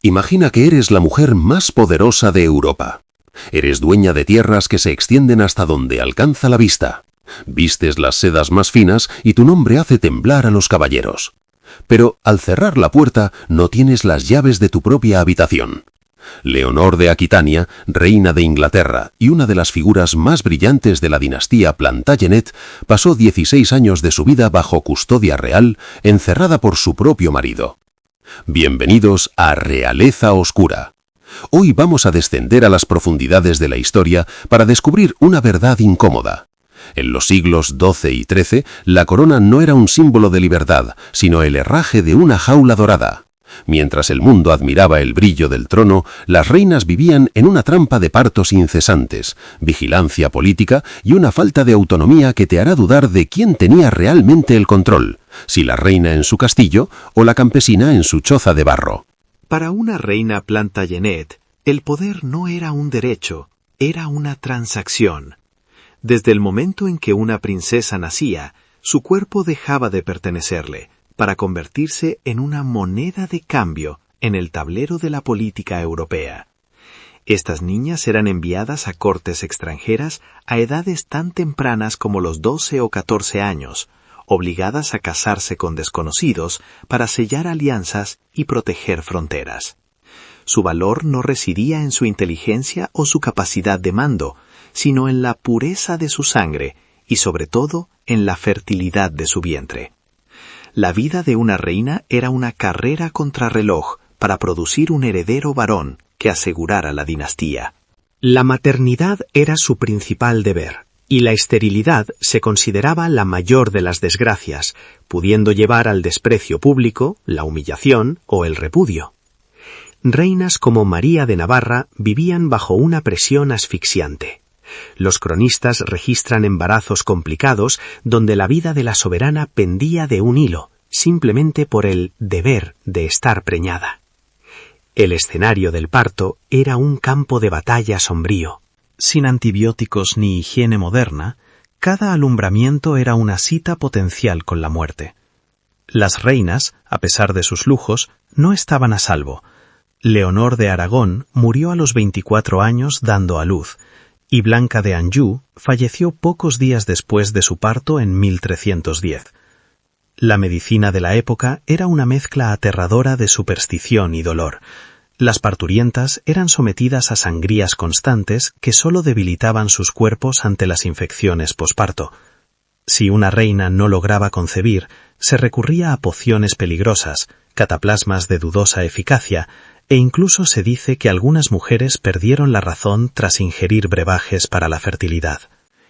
Imagina que eres la mujer más poderosa de Europa. Eres dueña de tierras que se extienden hasta donde alcanza la vista. Vistes las sedas más finas y tu nombre hace temblar a los caballeros. Pero al cerrar la puerta no tienes las llaves de tu propia habitación. Leonor de Aquitania, reina de Inglaterra y una de las figuras más brillantes de la dinastía Plantagenet, pasó 16 años de su vida bajo custodia real, encerrada por su propio marido. Bienvenidos a Realeza Oscura. Hoy vamos a descender a las profundidades de la historia para descubrir una verdad incómoda. En los siglos XII y XIII, la corona no era un símbolo de libertad, sino el herraje de una jaula dorada. Mientras el mundo admiraba el brillo del trono, las reinas vivían en una trampa de partos incesantes, vigilancia política y una falta de autonomía que te hará dudar de quién tenía realmente el control, si la reina en su castillo o la campesina en su choza de barro. Para una reina Plantagenet, el poder no era un derecho, era una transacción. Desde el momento en que una princesa nacía, su cuerpo dejaba de pertenecerle, para convertirse en una moneda de cambio en el tablero de la política europea. Estas niñas eran enviadas a cortes extranjeras a edades tan tempranas como los 12 o 14 años, obligadas a casarse con desconocidos para sellar alianzas y proteger fronteras. Su valor no residía en su inteligencia o su capacidad de mando, sino en la pureza de su sangre y sobre todo en la fertilidad de su vientre. La vida de una reina era una carrera contrarreloj para producir un heredero varón que asegurara la dinastía. La maternidad era su principal deber, y la esterilidad se consideraba la mayor de las desgracias, pudiendo llevar al desprecio público, la humillación o el repudio. Reinas como María de Navarra vivían bajo una presión asfixiante. Los cronistas registran embarazos complicados donde la vida de la soberana pendía de un hilo, simplemente por el deber de estar preñada. El escenario del parto era un campo de batalla sombrío. Sin antibióticos ni higiene moderna, cada alumbramiento era una cita potencial con la muerte. Las reinas, a pesar de sus lujos, no estaban a salvo. Leonor de Aragón murió a los 24 años dando a luz, y Blanca de Anjou falleció pocos días después de su parto en 1310. La medicina de la época era una mezcla aterradora de superstición y dolor. Las parturientas eran sometidas a sangrías constantes que solo debilitaban sus cuerpos ante las infecciones posparto. Si una reina no lograba concebir, se recurría a pociones peligrosas, cataplasmas de dudosa eficacia, e incluso se dice que algunas mujeres perdieron la razón tras ingerir brebajes para la fertilidad.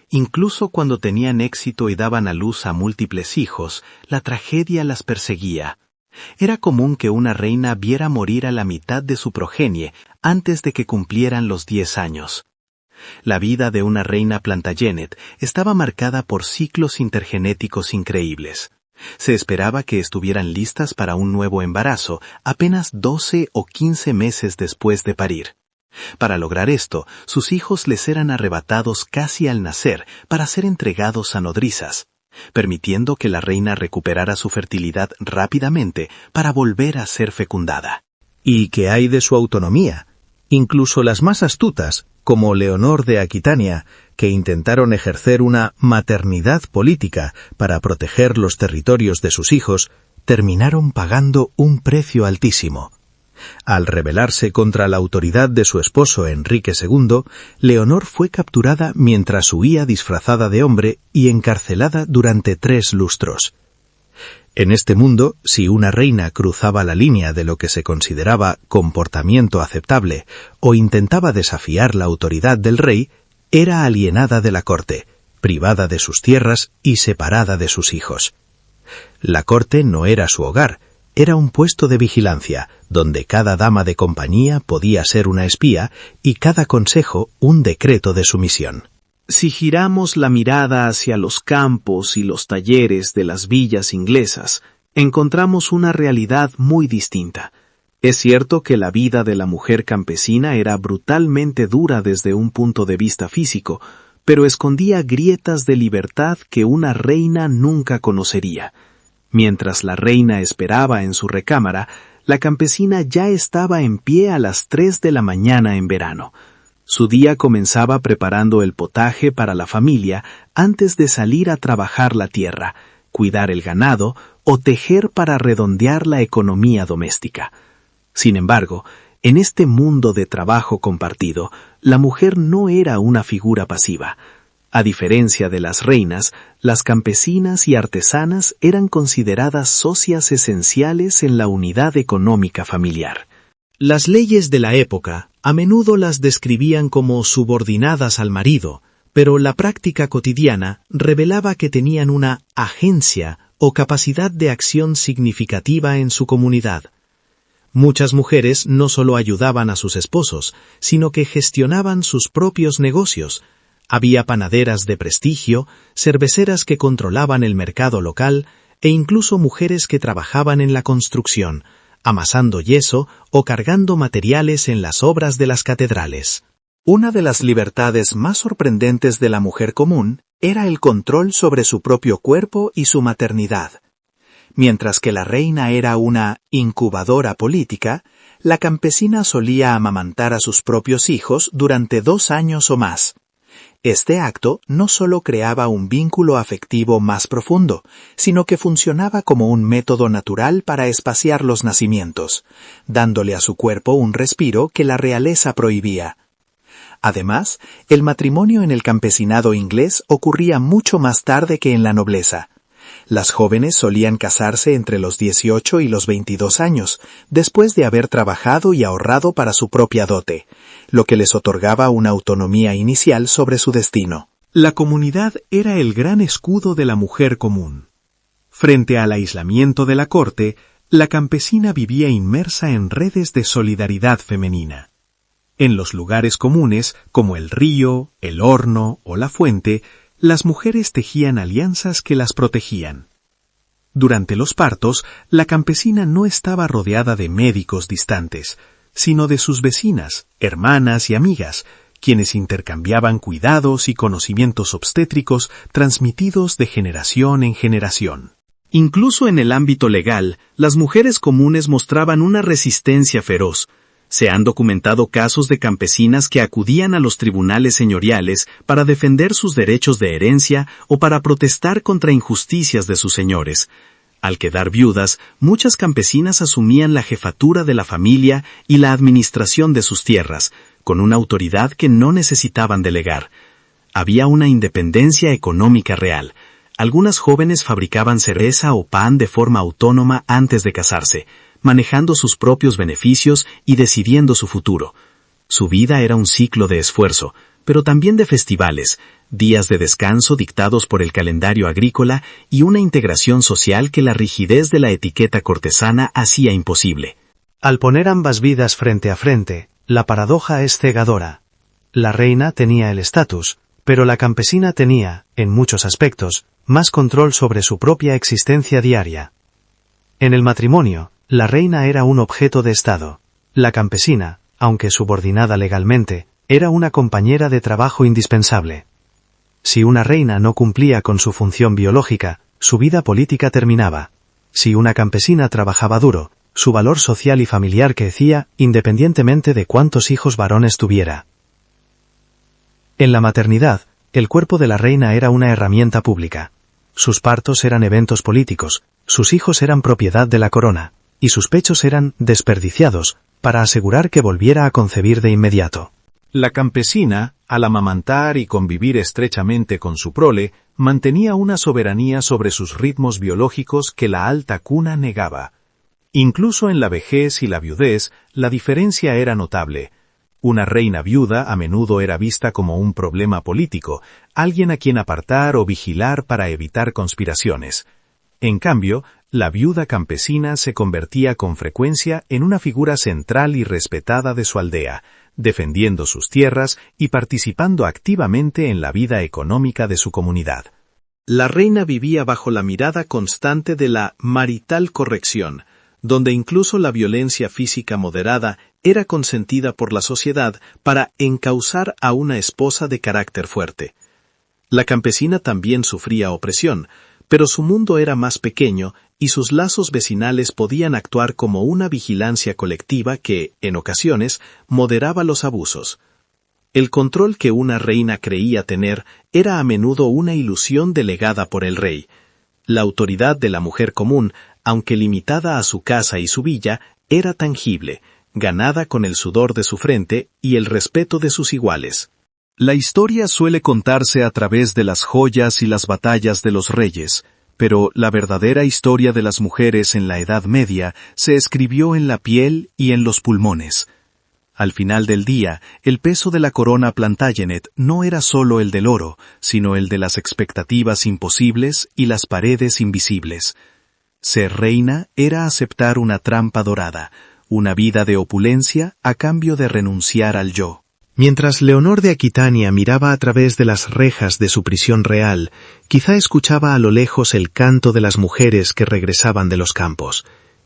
Incluso cuando tenían éxito y daban a luz a múltiples hijos, la tragedia las perseguía. Era común que una reina viera morir a la mitad de su progenie antes de que cumplieran los 10 años. La vida de una reina Plantagenet estaba marcada por ciclos intergenéticos increíbles. Se esperaba que estuvieran listas para un nuevo embarazo apenas 12 o 15 meses después de parir. Para lograr esto, sus hijos les eran arrebatados casi al nacer para ser entregados a nodrizas, permitiendo que la reina recuperara su fertilidad rápidamente para volver a ser fecundada. ¿Y qué hay de su autonomía? Incluso las más astutas, como Leonor de Aquitania, que intentaron ejercer una maternidad política para proteger los territorios de sus hijos, terminaron pagando un precio altísimo. Al rebelarse contra la autoridad de su esposo Enrique II, Leonor fue capturada mientras huía disfrazada de hombre y encarcelada durante 3 lustros. En este mundo, si una reina cruzaba la línea de lo que se consideraba comportamiento aceptable o intentaba desafiar la autoridad del rey, era alienada de la corte, privada de sus tierras y separada de sus hijos. La corte no era su hogar, era un puesto de vigilancia, donde cada dama de compañía podía ser una espía y cada consejo un decreto de sumisión. Si giramos la mirada hacia los campos y los talleres de las villas inglesas, encontramos una realidad muy distinta. Es cierto que la vida de la mujer campesina era brutalmente dura desde un punto de vista físico, pero escondía grietas de libertad que una reina nunca conocería. Mientras la reina esperaba en su recámara, La campesina ya estaba en pie a las 3 de la mañana en verano. Su día comenzaba preparando el potaje para la familia antes de salir a trabajar la tierra, cuidar el ganado o tejer para redondear la economía doméstica. Sin embargo, en este mundo de trabajo compartido, la mujer no era una figura pasiva. A diferencia de las reinas, las campesinas y artesanas eran consideradas socias esenciales en la unidad económica familiar. Las leyes de la época a menudo las describían como subordinadas al marido, pero la práctica cotidiana revelaba que tenían una agencia o capacidad de acción significativa en su comunidad. Muchas mujeres no solo ayudaban a sus esposos, sino que gestionaban sus propios negocios. Había panaderas de prestigio, cerveceras que controlaban el mercado local e incluso mujeres que trabajaban en la construcción, amasando yeso o cargando materiales en las obras de las catedrales. Una de las libertades más sorprendentes de la mujer común era el control sobre su propio cuerpo y su maternidad. Mientras que la reina era una incubadora política, la campesina solía amamantar a sus propios hijos durante 2 años o más. Este acto no solo creaba un vínculo afectivo más profundo, sino que funcionaba como un método natural para espaciar los nacimientos, dándole a su cuerpo un respiro que la realeza prohibía. Además, el matrimonio en el campesinado inglés ocurría mucho más tarde que en la nobleza. Las jóvenes solían casarse entre los 18 y los 22 años, después de haber trabajado y ahorrado para su propia dote, lo que les otorgaba una autonomía inicial sobre su destino. La comunidad era el gran escudo de la mujer común. Frente al aislamiento de la corte, la campesina vivía inmersa en redes de solidaridad femenina. En los lugares comunes, como el río, el horno o la fuente, las mujeres tejían alianzas que las protegían. Durante los partos, la campesina no estaba rodeada de médicos distantes, sino de sus vecinas, hermanas y amigas, quienes intercambiaban cuidados y conocimientos obstétricos transmitidos de generación en generación. Incluso en el ámbito legal, las mujeres comunes mostraban una resistencia feroz. Se han documentado casos de campesinas que acudían a los tribunales señoriales para defender sus derechos de herencia o para protestar contra injusticias de sus señores. Al quedar viudas, muchas campesinas asumían la jefatura de la familia y la administración de sus tierras, con una autoridad que no necesitaban delegar. Había una independencia económica real. Algunas jóvenes fabricaban cerveza o pan de forma autónoma antes de casarse, manejando sus propios beneficios y decidiendo su futuro. Su vida era un ciclo de esfuerzo, pero también de festivales, días de descanso dictados por el calendario agrícola y una integración social que la rigidez de la etiqueta cortesana hacía imposible. Al poner ambas vidas frente a frente, la paradoja es cegadora. La reina tenía el estatus, pero la campesina tenía, en muchos aspectos, más control sobre su propia existencia diaria. En el matrimonio, la reina era un objeto de Estado. La campesina, aunque subordinada legalmente, era una compañera de trabajo indispensable. Si una reina no cumplía con su función biológica, su vida política terminaba. Si una campesina trabajaba duro, su valor social y familiar crecía independientemente de cuántos hijos varones tuviera. En la maternidad, el cuerpo de la reina era una herramienta pública. Sus partos eran eventos políticos, sus hijos eran propiedad de la corona, y sus pechos eran desperdiciados para asegurar que volviera a concebir de inmediato. La campesina, al amamantar y convivir estrechamente con su prole, mantenía una soberanía sobre sus ritmos biológicos que la alta cuna negaba. Incluso en la vejez y la viudez, la diferencia era notable. Una reina viuda a menudo era vista como un problema político, alguien a quien apartar o vigilar para evitar conspiraciones. En cambio, la viuda campesina se convertía con frecuencia en una figura central y respetada de su aldea, defendiendo sus tierras y participando activamente en la vida económica de su comunidad. La reina vivía bajo la mirada constante de la marital corrección, donde incluso la violencia física moderada era consentida por la sociedad para encauzar a una esposa de carácter fuerte. La campesina también sufría opresión, pero su mundo era más pequeño y sus lazos vecinales podían actuar como una vigilancia colectiva que, en ocasiones, moderaba los abusos. El control que una reina creía tener era a menudo una ilusión delegada por el rey. La autoridad de la mujer común, aunque limitada a su casa y su villa, era tangible, ganada con el sudor de su frente y el respeto de sus iguales. La historia suele contarse a través de las joyas y las batallas de los reyes, pero la verdadera historia de las mujeres en la Edad Media se escribió en la piel y en los pulmones. Al final del día, el peso de la corona Plantagenet no era solo el del oro, sino el de las expectativas imposibles y las paredes invisibles. Ser reina era aceptar una trampa dorada, una vida de opulencia a cambio de renunciar al yo. Mientras Leonor de Aquitania miraba a través de las rejas de su prisión real, quizá escuchaba a lo lejos el canto de las mujeres que regresaban de los campos.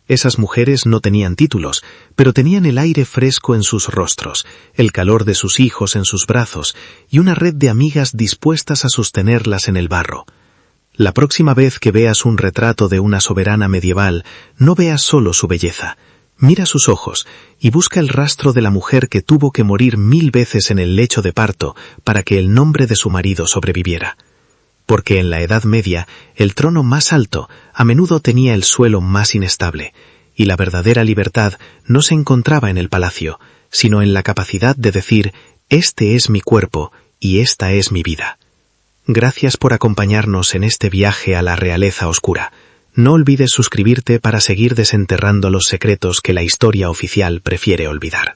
Esas mujeres no tenían títulos, pero tenían el aire fresco en sus rostros, el calor de sus hijos en sus brazos y una red de amigas dispuestas a sostenerlas en el barro. La próxima vez que veas un retrato de una soberana medieval, no veas solo su belleza. Mira sus ojos y busca el rastro de la mujer que tuvo que morir 1000 veces en el lecho de parto para que el nombre de su marido sobreviviera. Porque en la Edad Media, el trono más alto a menudo tenía el suelo más inestable, y la verdadera libertad no se encontraba en el palacio, sino en la capacidad de decir, este es mi cuerpo y esta es mi vida. Gracias por acompañarnos en este viaje a la realeza oscura. No olvides suscribirte para seguir desenterrando los secretos que la historia oficial prefiere olvidar.